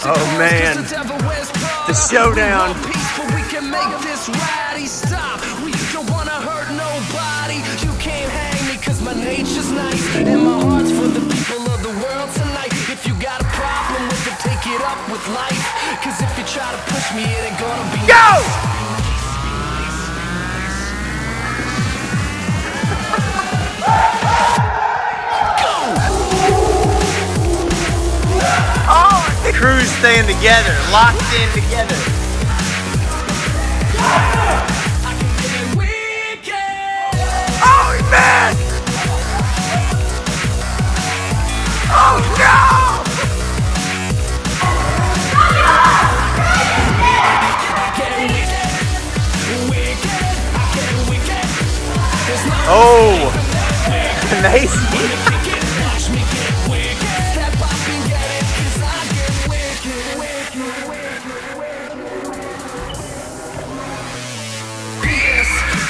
Oh man, the showdown. We can make this rowdy stop. We don't wanna hurt nobody. You can't hang me cause my nature's nice. And my heart's for the people of the world tonight. If you got a problem with it, take it up with life. Cause if you try to push me, it ain't gonna be Go! Oh, the crew's staying together, locked in together. Oh, man! Oh, no! Oh, nice.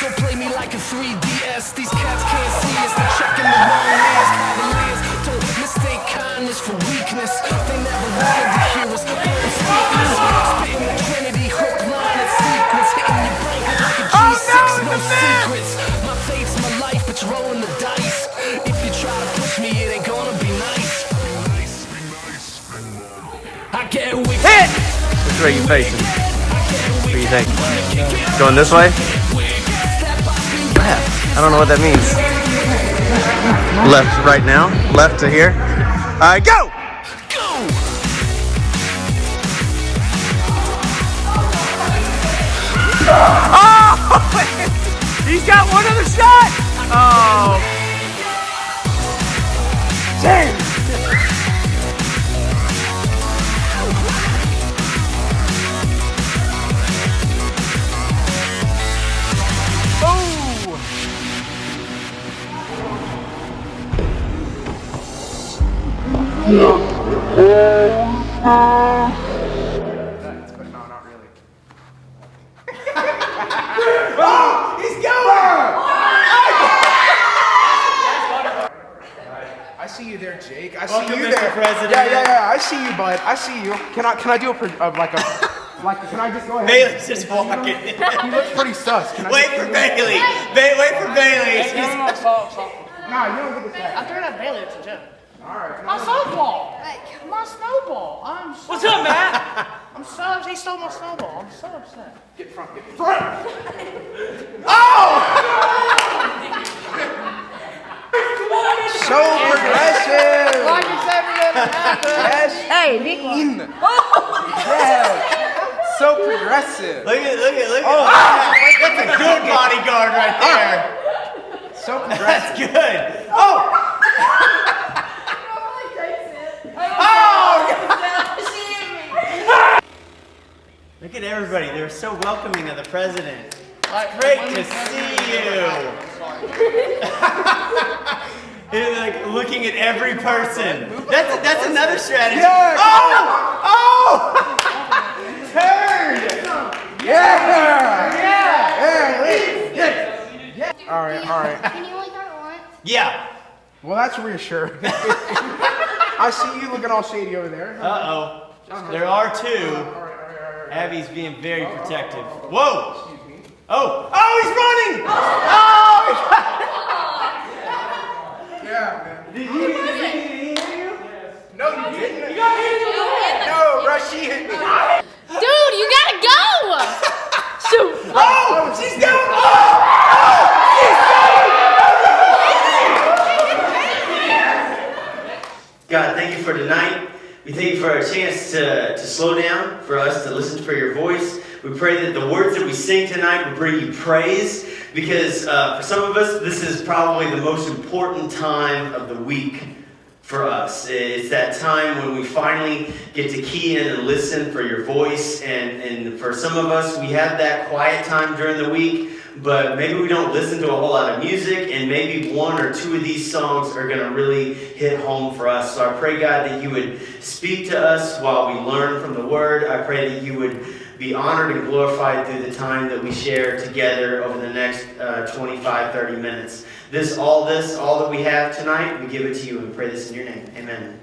Don't play me like a 3DS. These cats can't see us. They're checking the wrong lands. Cavaliers don't mistake kindness for weakness. They never wanted to hear us. Spitting the Trinity, hook, line, and sequence. Hitting your brain like a G6, no secrets. My fate's my life, it's rolling the dice. If you try to push me, it ain't gonna be nice. I get wicked. Hit! Which way are you facing? What do you think? Going this way? I don't know what that means. Left right now. Left to here. Go! Oh! He's got one other shot! Oh. Dang! No, not really. Oh, he's going! I see you there, Jake. I see you there, President. Yeah. I see you, bud. I see you. Can I do a can I just go ahead? Bailey's just walking. He looks pretty sus. Can I Wait for Bailey. Wait for Bailey. Nah, you don't get this back. I threw that Bailey to Joe. Alright. My snowball! My snowball! What's up, Matt? He stole my snowball. I'm so upset. Get front. Oh! So progressive! Like it's ever gonna happen. Yes. Hey, big one. Yeah. So progressive. Look at. Oh, That's a good bodyguard right there. so progressive. That's good. Oh! Look at everybody. They're so welcoming of the president. Great to see you. They're like looking at every person. That's another strategy. Yeah, Oh! Turn! Yeah! All right. Can you only throw it once? Yeah. Well, that's reassuring. I see you looking all shady over there. Uh-oh. There are two. Abby's being very protective. Whoa! Excuse me. Oh, he's running! Oh! Yeah, man. Did he hit you? No, you didn't. No, Rushy hit me. Dude, you gotta go! Shoot! Oh, she's going! God, thank you for tonight. We thank you for our chance to slow down, for us to listen for your voice. We pray that the words that we sing tonight will bring you praise, because for some of us, this is probably the most important time of the week for us. It's that time when we finally get to key in and listen for your voice, and for some of us, we have that quiet time during the week, but maybe we don't listen to a whole lot of music, and maybe one or two of these songs are going to really hit home for us. So I pray, God, that you would speak to us while we learn from the Word. I pray that you would be honored and glorified through the time that we share together over the next 25, 30 minutes. All that we have tonight, we give it to you, and we pray this in your name. Amen.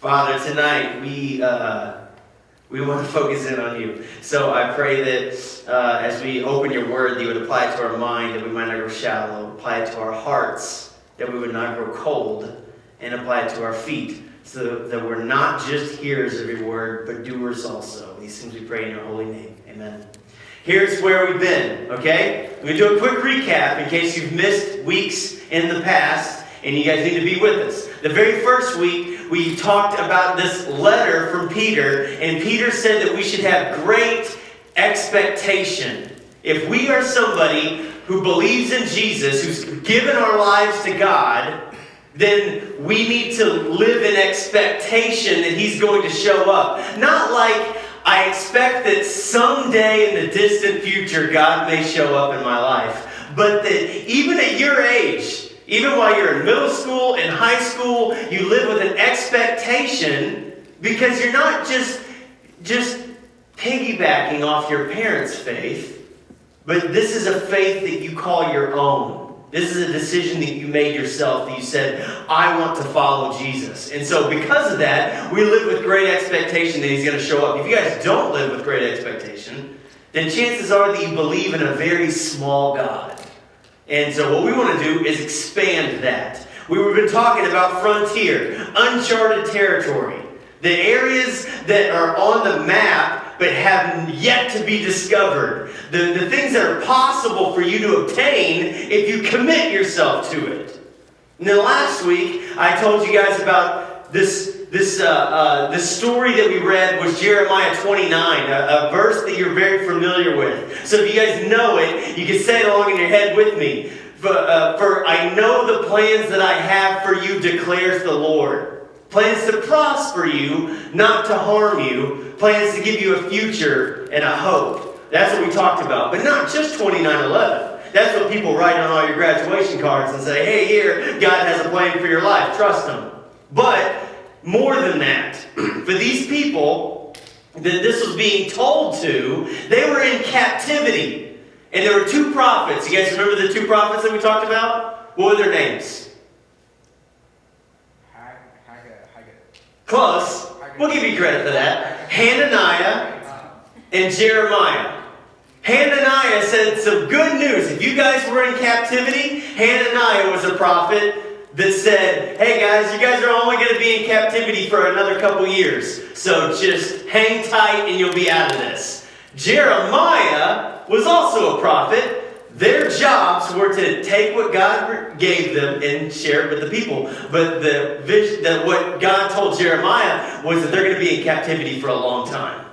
Father, tonight we want to focus in on you. So I pray that as we open your word, that you would apply it to our mind, that we might not grow shallow, apply it to our hearts, that we would not grow cold, and apply it to our feet, so that we're not just hearers of your word, but doers also. These things we pray in your holy name. Amen. Here's where we've been, okay? I'm going to do a quick recap in case you've missed weeks in the past, and you guys need to be with us. The very first week, we talked about this letter from Peter, and Peter said that we should have great expectation. If we are somebody who believes in Jesus, who's given our lives to God, then we need to live in expectation that he's going to show up. Not like, I expect that someday in the distant future, God may show up in my life. But that even at your age, Even while you're in middle school, in high school, you live with an expectation because you're not just piggybacking off your parents' faith, but this is a faith that you call your own. This is a decision that you made yourself, that you said, I want to follow Jesus. And so because of that, we live with great expectation that he's going to show up. If you guys don't live with great expectation, then chances are that you believe in a very small God. And so what we want to do is expand that. We've been talking about frontier, uncharted territory, the areas that are on the map but have yet to be discovered. The things that are possible for you to obtain if you commit yourself to it. And then last week, I told you guys about this story that we read was Jeremiah 29, a verse that you're very familiar with. So if you guys know it, you can say it along in your head with me. For I know the plans that I have for you, declares the Lord. Plans to prosper you, not to harm you. Plans to give you a future and a hope. That's what we talked about. But not just 29:11. That's what people write on all your graduation cards and say, hey, here, God has a plan for your life. Trust him. But more than that, for these people that this was being told to, they were in captivity. And there were two prophets. You guys remember the two prophets that we talked about? What were their names? Close. We'll give you credit for that. Hananiah and Jeremiah. Hananiah said some good news. If you guys were in captivity, Hananiah was a prophet that said, hey guys, you guys are only going to be in captivity for another couple years. So just hang tight and you'll be out of this. Jeremiah was also a prophet. Their jobs were to take what God gave them and share it with the people. But the vision, that what God told Jeremiah was that they're going to be in captivity for a long time.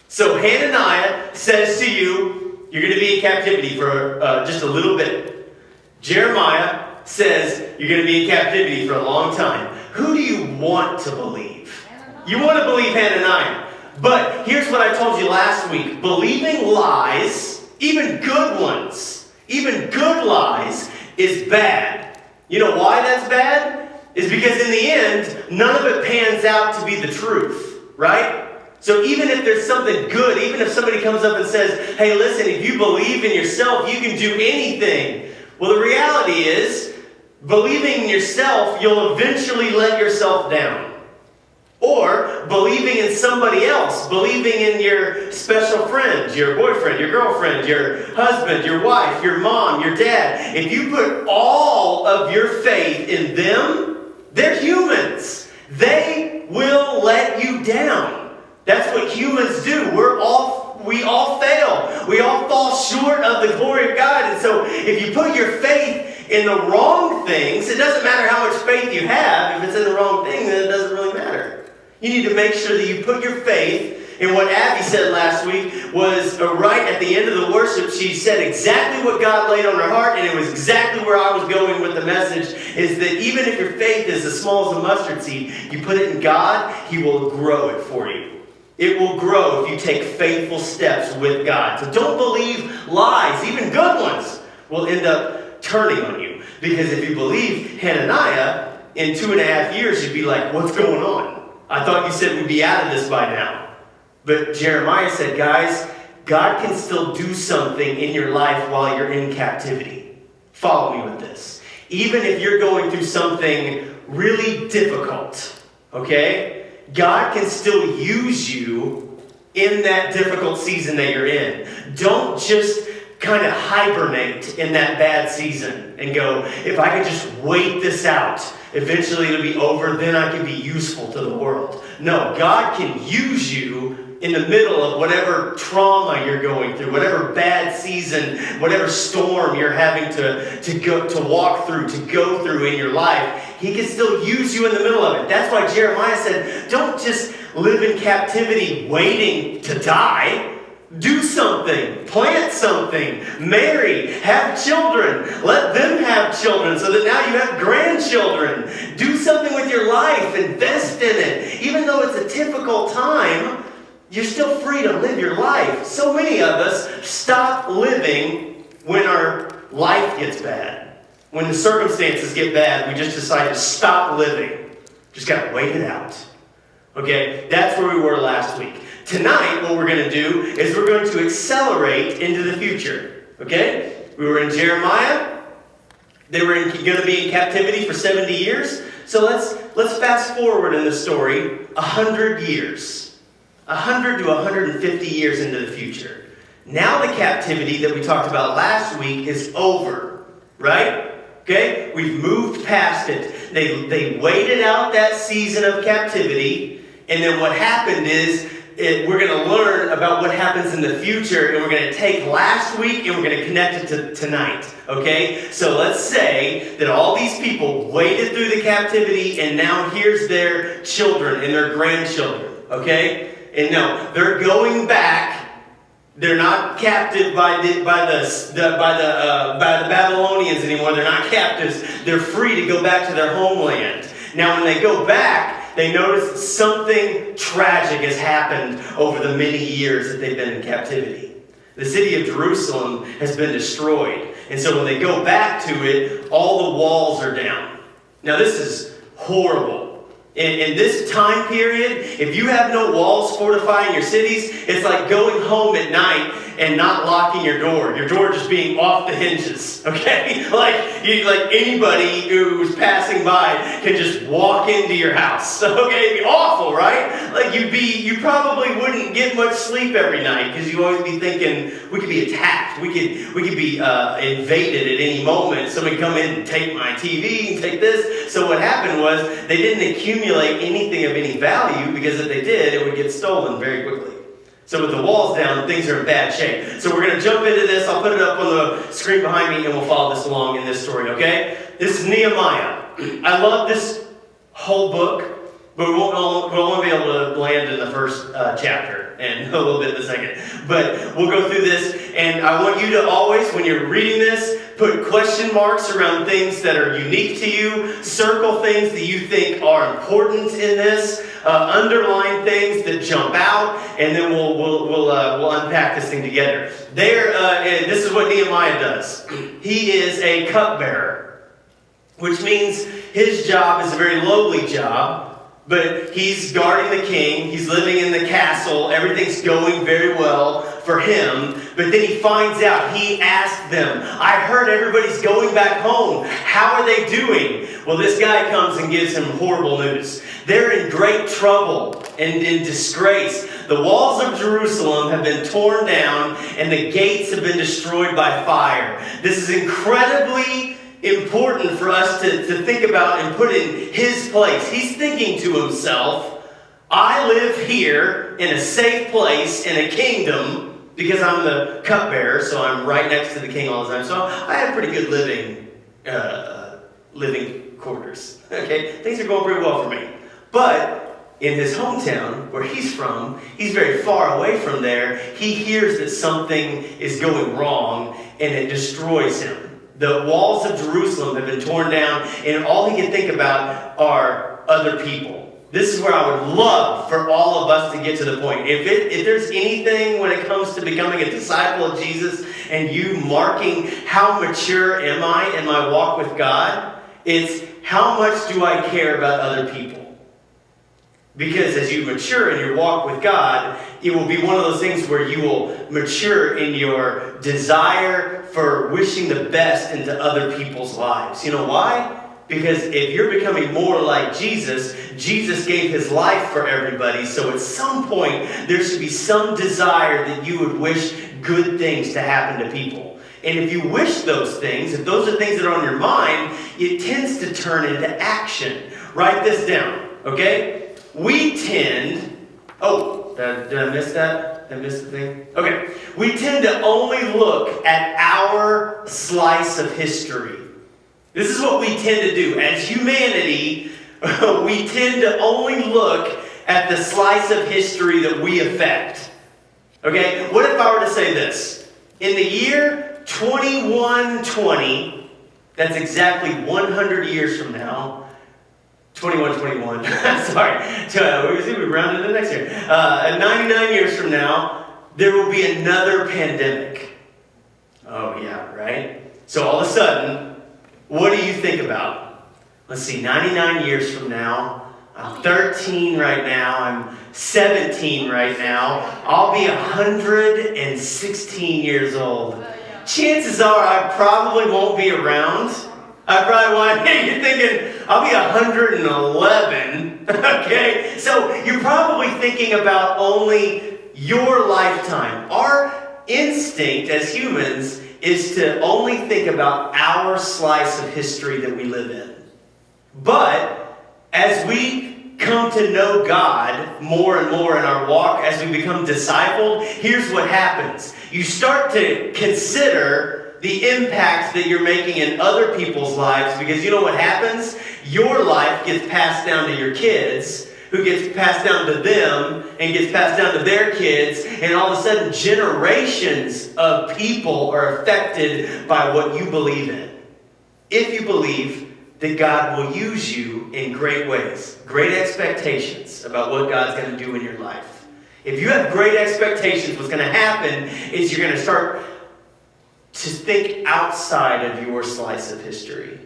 So Hananiah says to you, you're going to be in captivity for just a little bit. Jeremiah says you're going to be in captivity for a long time. Who do you want to believe? You want to believe Hananiah. But here's what I told you last week. Believing lies, even good ones, even good lies, is bad. You know why that's bad? Is because in the end, none of it pans out to be the truth, right? So even if there's something good, even if somebody comes up and says, hey, listen, if you believe in yourself, you can do anything. Well, the reality is, believing in yourself, you'll eventually let yourself down. Or believing in somebody else, believing in your special friend, your boyfriend, your girlfriend, your husband, your wife, your mom, your dad. If you put all of your faith in them, they're humans. They will let you down. That's what humans do. We all fail. We all fall short of the glory of God. And so if you put your faith in the wrong things, it doesn't matter how much faith you have. If it's in the wrong thing, then it doesn't really matter. You need to make sure that you put your faith in what Abby said last week was right at the end of the worship. She said exactly what God laid on her heart, and it was exactly where I was going with the message, is that even if your faith is as small as a mustard seed, you put it in God, He will grow it for you. It will grow if you take faithful steps with God. So don't believe lies, even good ones will end up turning on you. Because if you believe Hananiah, in 2.5 years, you'd be like, what's going on? I thought you said we'd be out of this by now. But Jeremiah said, guys, God can still do something in your life while you're in captivity. Follow me with this. Even if you're going through something really difficult, okay? God can still use you in that difficult season that you're in. Don't just kind of hibernate in that bad season and go, if I could just wait this out, eventually it'll be over, then I can be useful to the world. No, God can use you in the middle of whatever trauma you're going through, whatever bad season, whatever storm you're having to walk through, to go through in your life. He can still use you in the middle of it. That's why Jeremiah said, don't just live in captivity waiting to die. Do something, plant something, marry, have children, let them have children so that now you have grandchildren. Do something with your life, invest in it. Even though it's a difficult time, you're still free to live your life. So many of us stop living when our life gets bad. When the circumstances get bad, we just decide to stop living. Just got to wait it out. Okay, that's where we were last week. Tonight, what we're going to do is we're going to accelerate into the future. Okay? We were in Jeremiah. They were going to be in captivity for 70 years. So let's fast forward in the story 100 years. 100 to 150 years into the future. Now the captivity that we talked about last week is over. Right? Okay? We've moved past it. They waited out that season of captivity. And then what happened is we're going to learn about what happens in the future, and we're going to take last week and we're going to connect it to tonight. Okay? So let's say that all these people waited through the captivity, and now here's their children and their grandchildren. Okay? And no, they're going back. They're not captive by the Babylonians anymore. They're not captives. They're free to go back to their homeland. Now, when they go back, they notice that something tragic has happened over the many years that they've been in captivity. The city of Jerusalem has been destroyed. And so when they go back to it, all the walls are down. Now, this is horrible. In this time period, if you have no walls fortifying your cities, it's like going home at night and not locking your door just being off the hinges, okay? Like anybody who's passing by can just walk into your house, okay? It'd be awful, right? Like you probably wouldn't get much sleep every night because you always be thinking we could be attacked, we could be invaded at any moment. Somebody come in and take my TV and take this. So what happened was they didn't accumulate anything of any value because if they did, it would get stolen very quickly. So with the walls down, things are in bad shape. So we're going to jump into this. I'll put it up on the screen behind me and we'll follow this along in this story, okay? This is Nehemiah. I love this whole book, but we'll only be able to land in the first chapter and a little bit in the second. But we'll go through this, and I want you to always, when you're reading this, put question marks around things that are unique to you. Circle things that you think are important in this. Underline things that jump out, and then we'll unpack this thing together. This is what Nehemiah does. He is a cupbearer, which means his job is a very lowly job. But he's guarding the king. He's living in the castle. Everything's going very well for him. But then he finds out. He asked them, I heard everybody's going back home. How are they doing? Well, this guy comes and gives him horrible news. They're in great trouble and in disgrace. The walls of Jerusalem have been torn down and the gates have been destroyed by fire. This is incredibly important for us to think about and put in his place. He's thinking to himself, I live here in a safe place in a kingdom because I'm the cupbearer, so I'm right next to the king all the time. So I have pretty good living quarters. Okay, things are going pretty well for me. But in his hometown, where he's from, he's very far away from there. He hears that something is going wrong and it destroys him. The walls of Jerusalem have been torn down, and all he can think about are other people. This is where I would love for all of us to get to the point. If there's anything when it comes to becoming a disciple of Jesus and you marking how mature am I in my walk with God, it's how much do I care about other people? Because as you mature in your walk with God, it will be one of those things where you will mature in your desire for wishing the best into other people's lives. You know why? Because if you're becoming more like Jesus, Jesus gave his life for everybody. So at some point, there should be some desire that you would wish good things to happen to people. And if you wish those things, if those are things that are on your mind, it tends to turn into action. Write this down, okay? We tend... Oh, did I miss that? Did I miss the thing? Okay. We tend to only look at our slice of history. This is what we tend to do. As humanity, we tend to only look at the slice of history that we affect. Okay? What if I were to say this? In the year 2120, that's exactly 100 years from now, 2121. Sorry. We rounded to next year. 99 years from now, there will be another pandemic. Oh, yeah, right? So all of a sudden, what do you think about? Let's see, 99 years from now, I'm 13 right now, I'm 17 right now, I'll be 116 years old. Chances are I probably won't be around. I probably won't. You're thinking, I'll be 111. Okay? So you're probably thinking about only your lifetime. Our instinct as humans is to only think about our slice of history that we live in. But as we come to know God more and more in our walk, as we become discipled, here's what happens. You start to consider the impact that you're making in other people's lives, because you know what happens? Your life gets passed down to your kids, who gets passed down to them, and gets passed down to their kids, and all of a sudden generations of people are affected by what you believe in. If you believe that God will use you in great ways, great expectations about what God's going to do in your life. If you have great expectations, what's going to happen is you're going to start to think outside of your slice of history.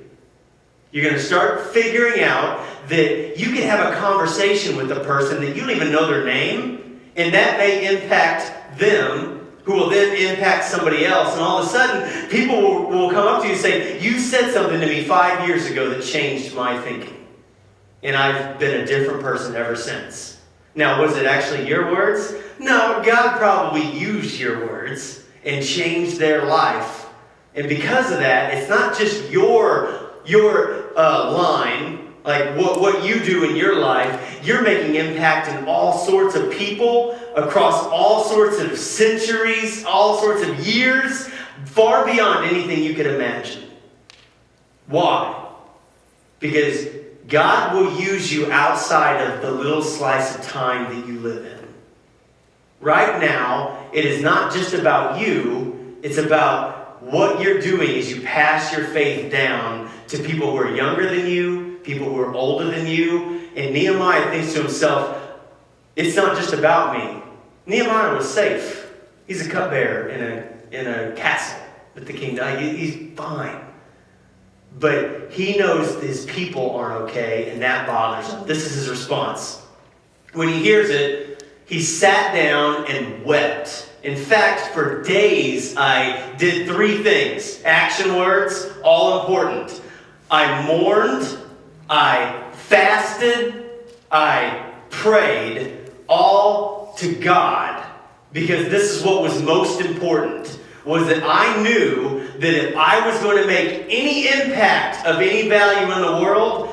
You're going to start figuring out that you can have a conversation with a person that you don't even know their name, and that may impact them, who will then impact somebody else. And all of a sudden, people will come up to you and say, you said something to me 5 years ago that changed my thinking. And I've been a different person ever since. Now, was it actually your words? No, God probably used your words and changed their life. And because of that, it's not just your line, like what you do in your life. You're making impact in all sorts of people, across all sorts of centuries, all sorts of years, far beyond anything you could imagine. Why? Because God will use you outside of the little slice of time that you live in. Right now, it is not just about you, it's about what you're doing as you pass your faith down to people who are younger than you, people who are older than you. And Nehemiah thinks to himself, it's not just about me. Nehemiah was safe. He's a cupbearer in a castle with the king. He's fine. But he knows his people aren't okay, and that bothers him. This is his response. When he hears it, he sat down and wept. In fact, for days, I did 3 things. Action words, all important. I mourned, I fasted, I prayed, all to God. Because this is what was most important, was that I knew that if I was going to make any impact of any value in the world,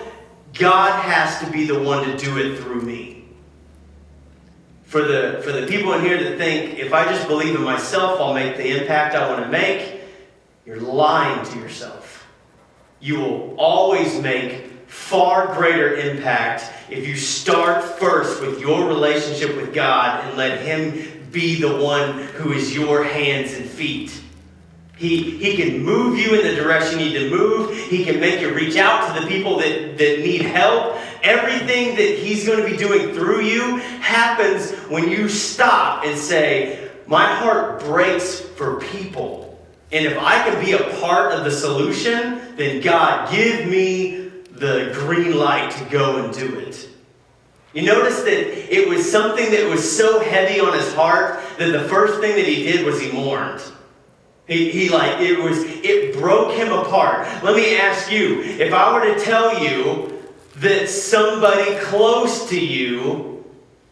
God has to be the one to do it through me. For the people in here that think, if I just believe in myself, I'll make the impact I want to make, you're lying to yourself. You will always make far greater impact if you start first with your relationship with God and let Him be the one who is your hands and feet. He can move you in the direction you need to move. He can make you reach out to the people that need help. Everything that He's going to be doing through you happens when you stop and say, my heart breaks for people. And if I can be a part of the solution, then God, give me the green light to go and do it. You notice that it was something that was so heavy on his heart that the first thing that he did was he mourned. It broke him apart. Let me ask you, if I were to tell you that somebody close to you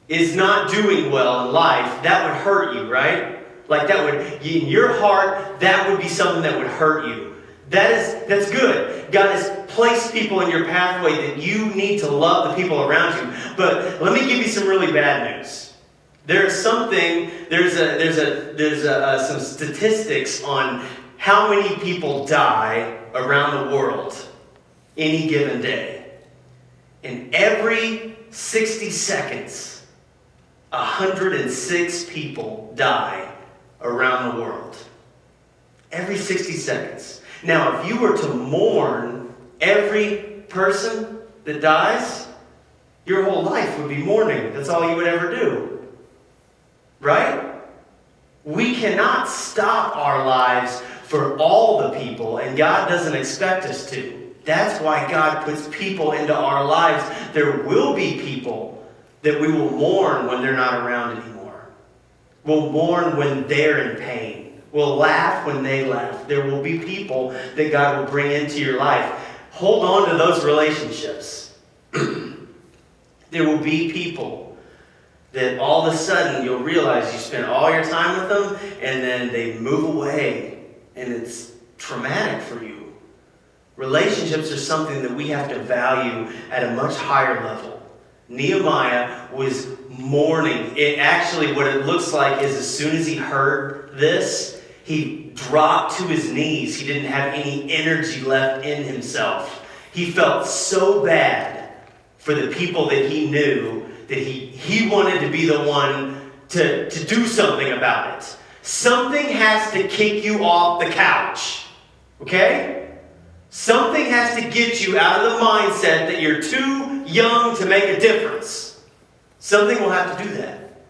is not doing well in life, that would hurt you, right? Like that would, in your heart, that would be something that would hurt you. That's good. God has placed people in your pathway that you need to love the people around you. But let me give you some really bad news. There's some statistics on how many people die around the world any given day. And every 60 seconds, 106 people die around the world. Every 60 seconds. Now, if you were to mourn every person that dies, your whole life would be mourning. That's all you would ever do. Right? We cannot stop our lives for all the people, and God doesn't expect us to. That's why God puts people into our lives. There will be people that we will mourn when they're not around anymore. We'll mourn when they're in pain. We'll laugh when they laugh. There will be people that God will bring into your life. Hold on to those relationships. There will be people that all of a sudden you'll realize you spent all your time with them and then they move away and it's traumatic for you. Relationships are something that we have to value at a much higher level. Nehemiah was mourning. It actually, what it looks like is as soon as he heard this, he dropped to his knees. He didn't have any energy left in himself. He felt so bad for the people that he knew that he wanted to be the one to do something about it. Something has to kick you off the couch. Okay? Something has to get you out of the mindset that you're too young to make a difference. Something will have to do that.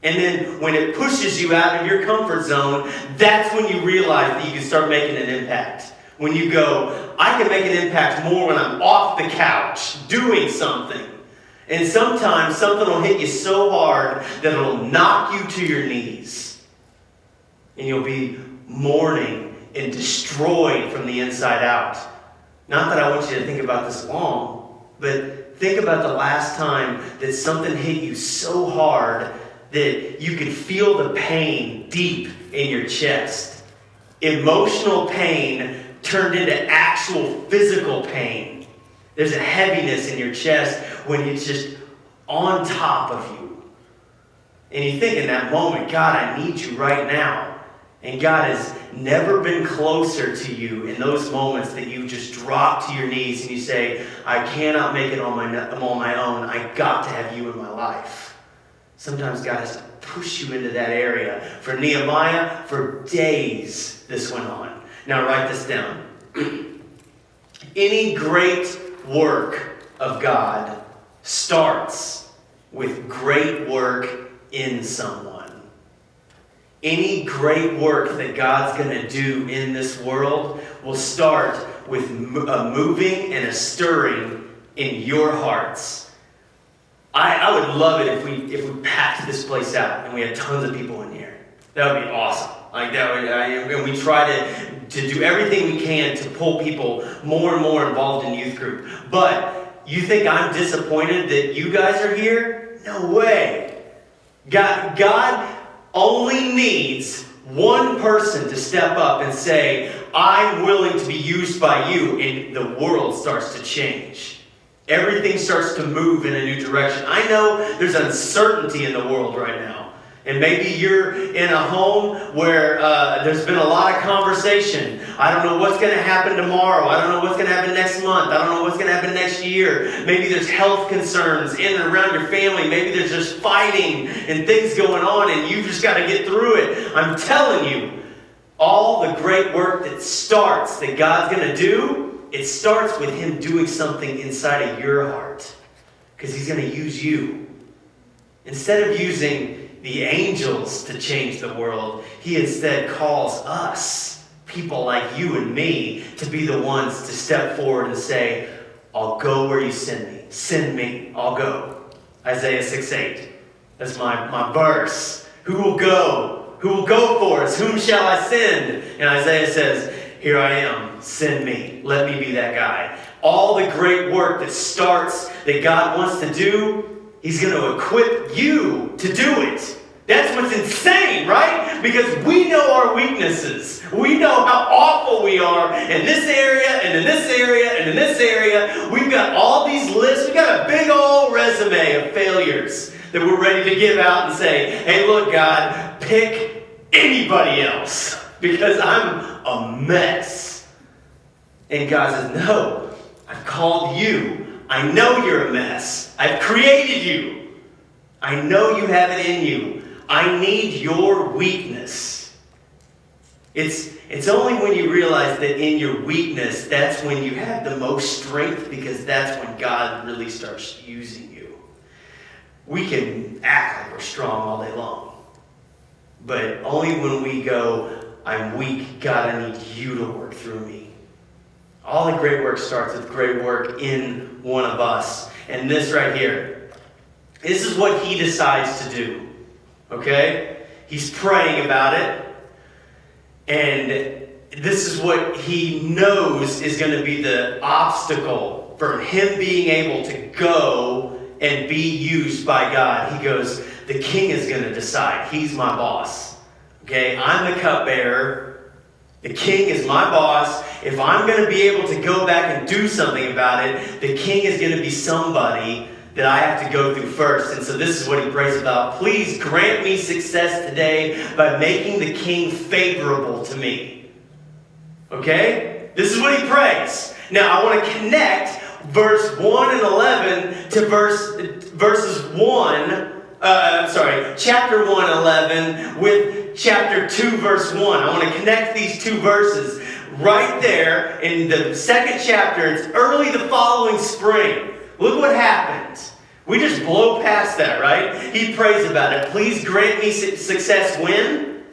And then when it pushes you out of your comfort zone, that's when you realize that you can start making an impact. When you go, I can make an impact more when I'm off the couch doing something. And sometimes something will hit you so hard that it'll knock you to your knees. And you'll be mourning and destroyed from the inside out. Not that I want you to think about this long, but think about the last time that something hit you so hard that you could feel the pain deep in your chest. Emotional pain turned into actual physical pain. There's a heaviness in your chest when it's just on top of you. And you think in that moment, God, I need you right now. And God has never been closer to you in those moments that you just drop to your knees and you say, I cannot make it on my own. I got to have you in my life. Sometimes God has to push you into that area. For Nehemiah, for days this went on. Now write this down. Any great work of God starts with great work in someone. Any great work that God's going to do in this world will start with a moving and a stirring in your hearts. I would love it if we packed this place out and we had tons of people in here. That would be awesome. Like that would, and we try to do everything we can to pull people more and more involved in youth group. But you think I'm disappointed that you guys are here? No way. God only needs one person to step up and say, I'm willing to be used by you, and the world starts to change. Everything starts to move in a new direction. I know there's uncertainty in the world right now. And maybe you're in a home where there's been a lot of conversation. I don't know what's going to happen tomorrow. I don't know what's going to happen next month. I don't know what's going to happen next year. Maybe there's health concerns in and around your family. Maybe there's just fighting and things going on and you've just got to get through it. I'm telling you, all the great work that God's going to do, it starts with Him doing something inside of your heart. Because He's going to use you. Instead of using the angels to change the world, He instead calls us, people like you and me, to be the ones to step forward and say, I'll go where you send me. Send me, I'll go. Isaiah 6:8. That's my verse. Who will go? Who will go for us? Whom shall I send? And Isaiah says, here I am, send me. Let me be that guy. All the great work that God wants to do, He's going to equip you to do it. That's what's insane, right? Because we know our weaknesses. We know how awful we are in this area, and in this area, and in this area. We've got all these lists. We've got a big old resume of failures that we're ready to give out and say, hey, look, God, pick anybody else because I'm a mess. And God says, no, I've called you. I know you're a mess. I've created you. I know you have it in you. I need your weakness. It's only when you realize that in your weakness, that's when you have the most strength, because that's when God really starts using you. We can act like we're strong all day long. But only when we go, I'm weak. God, I need you to work through me. All the great work starts with great work in one of us. And this right here, this is what he decides to do. Okay? He's praying about it. And this is what he knows is going to be the obstacle for him being able to go and be used by God. He goes, the king is going to decide. He's my boss. Okay? I'm the cupbearer. The king is my boss. If I'm going to be able to go back and do something about it, the king is going to be somebody that I have to go through first. And so this is what he prays about. Please grant me success today by making the king favorable to me. Okay? This is what he prays. Now I want to connect verse 1 and 11 to chapter 1, 11 with chapter 2, verse 1. I want to connect these two verses right there in the second chapter. It's early the following spring. Look what happens. We just blow past that, right? He prays about it. Please grant me success when?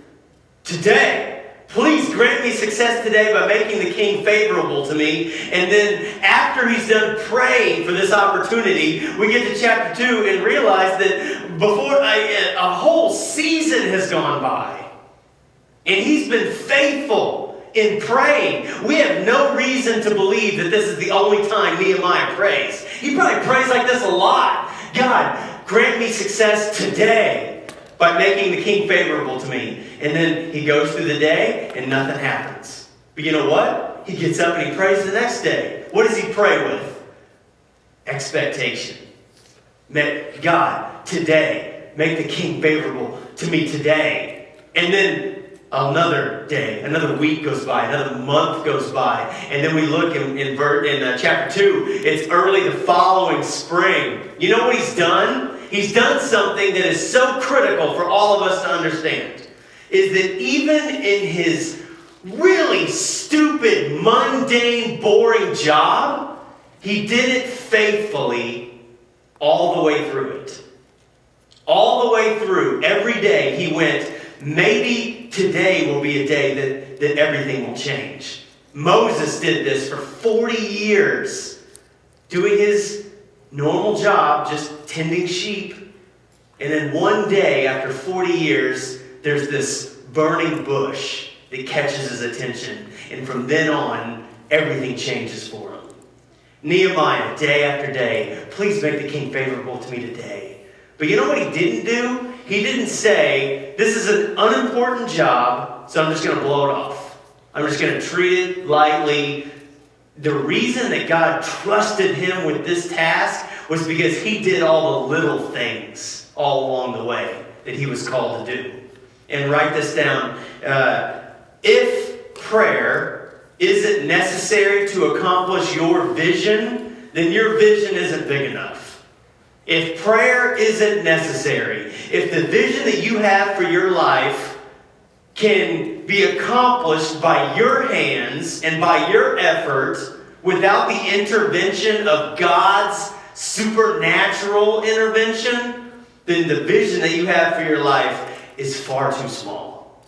Today. Please grant me success today by making the king favorable to me. And then after he's done praying for this opportunity, we get to chapter 2 and realize that before a whole season has gone by. And he's been faithful in praying. We have no reason to believe that this is the only time Nehemiah prays. He probably prays like this a lot. God, grant me success today by making the king favorable to me. And then he goes through the day and nothing happens. But you know what? He gets up and he prays the next day. What does he pray with? Expectation. God, today, make the king favorable to me today. And then another day, another week goes by, another month goes by. And then we look in chapter 2. It's early the following spring. You know what he's done? He's done something that is so critical for all of us to understand. Is that even in his really stupid, mundane, boring job, he did it faithfully all the way through it. All the way through. Every day he went, maybe today will be a day that everything will change. Moses did this for 40 years, doing his normal job, just tending sheep. And then one day, after 40 years, there's this burning bush that catches his attention. And from then on, everything changes for him. Nehemiah, day after day, please make the king favorable to me today. But you know what he didn't do? He didn't say, this is an unimportant job, so I'm just going to blow it off. I'm just going to treat it lightly. The reason that God trusted him with this task was because he did all the little things all along the way that he was called to do. And write this down. If prayer isn't necessary to accomplish your vision, then your vision isn't big enough. If prayer isn't necessary, if the vision that you have for your life can be accomplished by your hands and by your effort without the intervention of God's supernatural intervention, then the vision that you have for your life is far too small.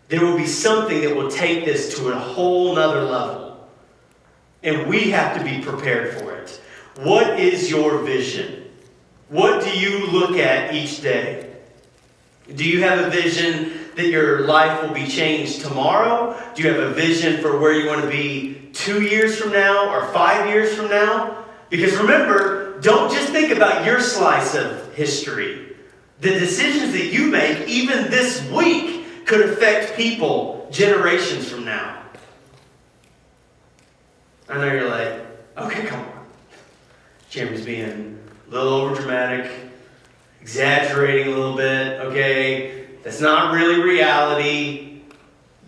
There will be something that will take this to a whole nother level. And we have to be prepared for it. What is your vision? What do you look at each day? Do you have a vision that your life will be changed tomorrow? Do you have a vision for where you want to be 2 years from now or 5 years from now? Because remember, don't just think about your slice of history. The decisions that you make, even this week, could affect people generations from now. I know you're like, okay, come on. Jeremy's being a little overdramatic, exaggerating a little bit, okay? That's not really reality.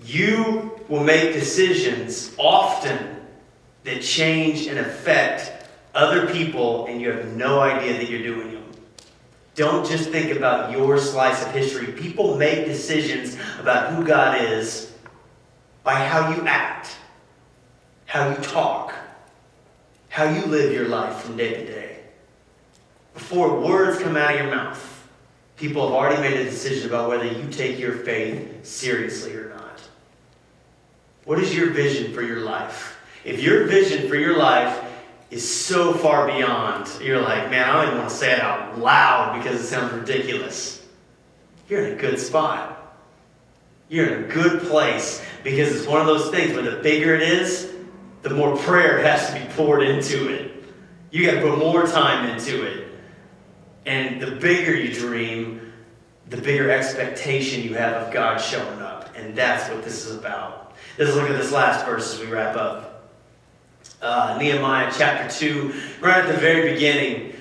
You will make decisions often that change and affect other people, and you have no idea that you're doing them. Don't just think about your slice of history. People make decisions about who God is by how you act, how you talk, how you live your life from day to day. Before words come out of your mouth, people have already made a decision about whether you take your faith seriously or not. What is your vision for your life? If your vision for your life is so far beyond, you're like, man, I don't even want to say it out loud because it sounds ridiculous. You're in a good spot. You're in a good place because it's one of those things where the bigger it is, the more prayer has to be poured into it. You got to put more time into it. And the bigger you dream, the bigger expectation you have of God showing up. And that's what this is about. Let's look at this last verse as we wrap up. Nehemiah chapter 2, right at the very beginning,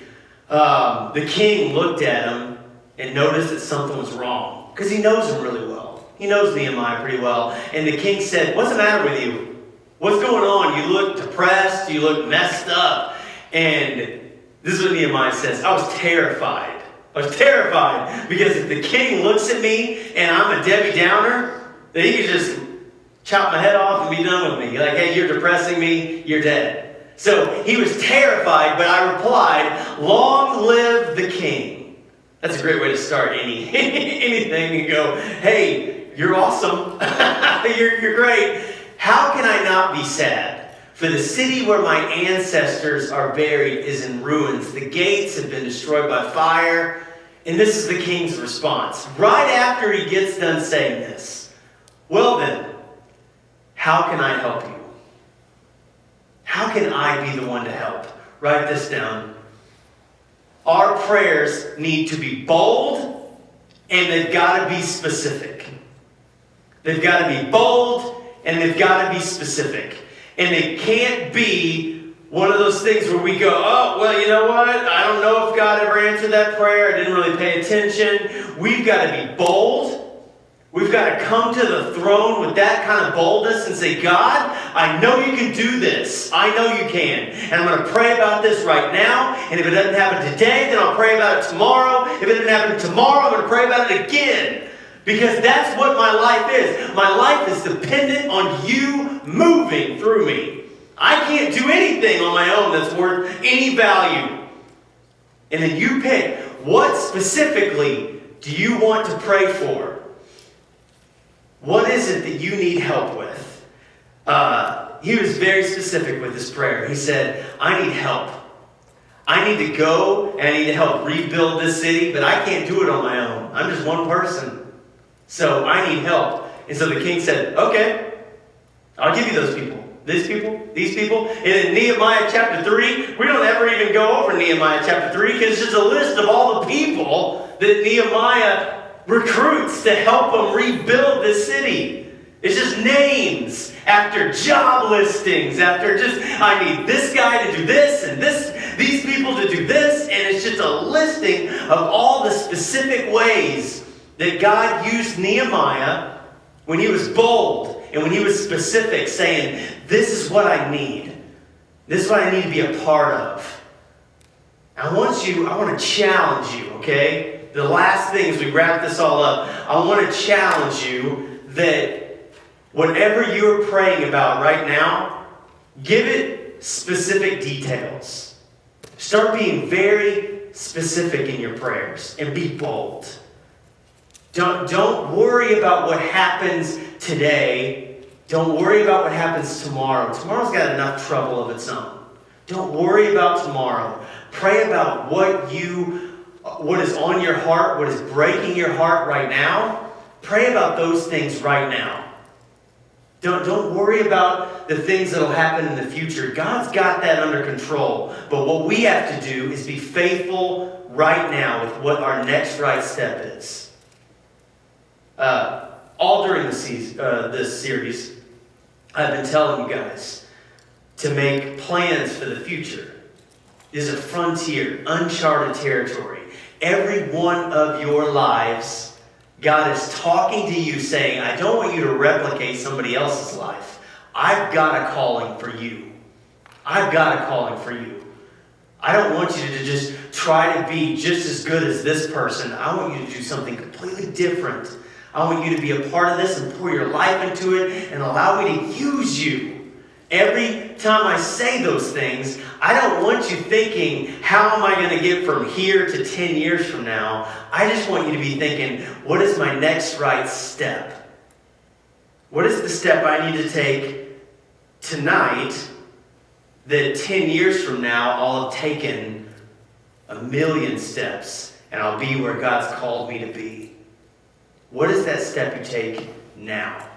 the king looked at him and noticed that something was wrong. Because he knows him really well. He knows Nehemiah pretty well. And the king said, what's the matter with you? What's going on? You look depressed. You look messed up. And this is what Nehemiah says. I was terrified. I was terrified because if the king looks at me and I'm a Debbie Downer, then he could just chop my head off and be done with me. Like, hey, you're depressing me, you're dead. So he was terrified, but I replied, long live the king. That's a great way to start anything and go, hey, you're awesome. you're great. How can I not be sad? For the city where my ancestors are buried is in ruins. The gates have been destroyed by fire. And this is the king's response. Right after he gets done saying this, well then, how can I help you? How can I be the one to help? Write this down. Our prayers need to be bold and they've got to be specific. They've got to be bold and they've got to be specific. And it can't be one of those things where we go, oh, well, you know what? I don't know if God ever answered that prayer. I didn't really pay attention. We've got to be bold. We've got to come to the throne with that kind of boldness and say, God, I know you can do this. I know you can. And I'm going to pray about this right now. And if it doesn't happen today, then I'll pray about it tomorrow. If it doesn't happen tomorrow, I'm going to pray about it again. Because that's what my life is. My life is dependent on you moving through me. I can't do anything on my own that's worth any value. And then you pick, what specifically do you want to pray for? What is it that you need help with? He was very specific with this prayer. He said, I need help. I need to go and I need to help rebuild this city, but I can't do it on my own. I'm just one person. So I need help. And so the king said, okay, I'll give you those people. These people. And in Nehemiah chapter 3, we don't ever even go over Nehemiah chapter 3 because it's just a list of all the people that Nehemiah recruits to help him rebuild this city. It's just names after job listings, after just, I need this guy to do this and these people to do this. And it's just a listing of all the specific ways that God used Nehemiah when he was bold and when he was specific, saying, this is what I need. This is what I need to be a part of. I want to challenge you, okay? The last thing as we wrap this all up, I want to challenge you that whatever you're praying about right now, give it specific details. Start being very specific in your prayers and be bold. Don't worry about what happens today. Don't worry about what happens tomorrow. Tomorrow's got enough trouble of its own. Don't worry about tomorrow. Pray about what is on your heart, what is breaking your heart right now. Pray about those things right now. Don't worry about the things that will happen in the future. God's got that under control. But what we have to do is be faithful right now with what our next right step is. All during this series, I've been telling you guys to make plans for the future. This is a frontier, uncharted territory. Every one of your lives, God is talking to you saying, I don't want you to replicate somebody else's life. I've got a calling for you. I've got a calling for you. I don't want you to just try to be just as good as this person. I want you to do something completely different. I want you to be a part of this and pour your life into it and allow me to use you. Every time I say those things, I don't want you thinking, how am I going to get from here to 10 years from now? I just want you to be thinking, what is my next right step? What is the step I need to take tonight that 10 years from now I'll have taken 1,000,000 steps and I'll be where God's called me to be? What is that step you take now?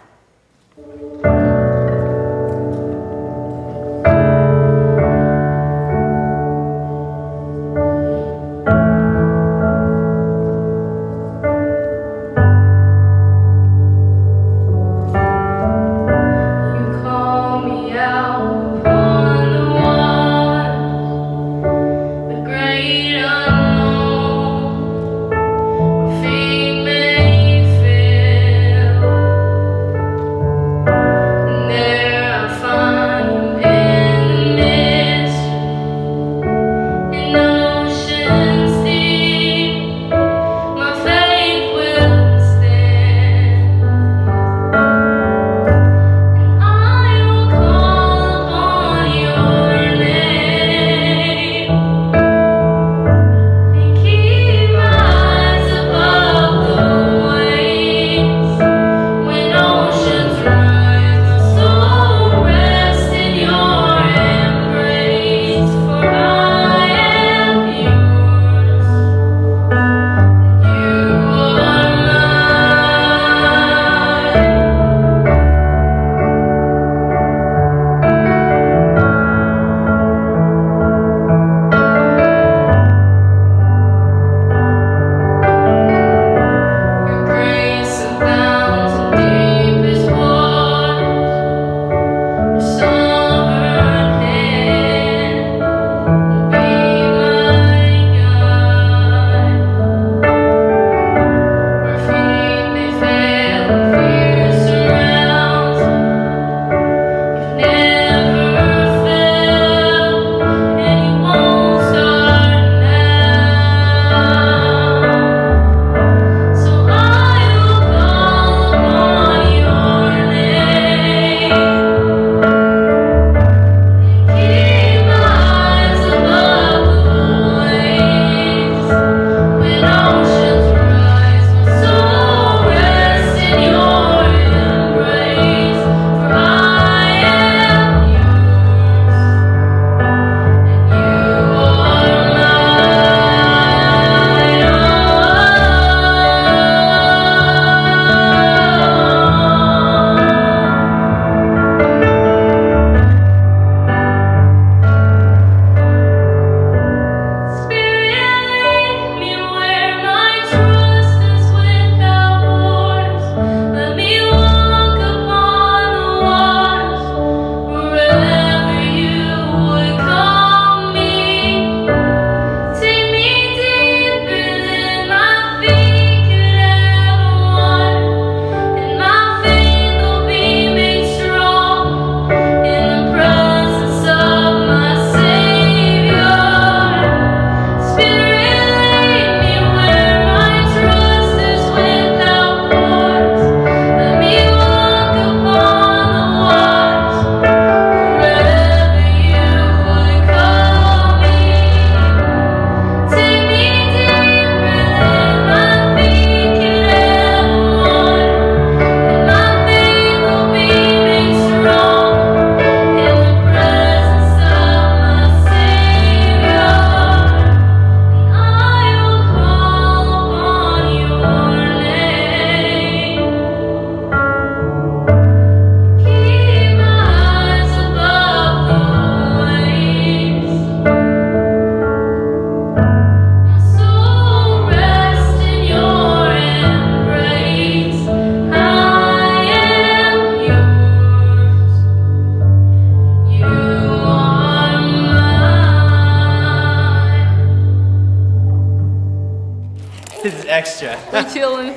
This is extra. We're chilling.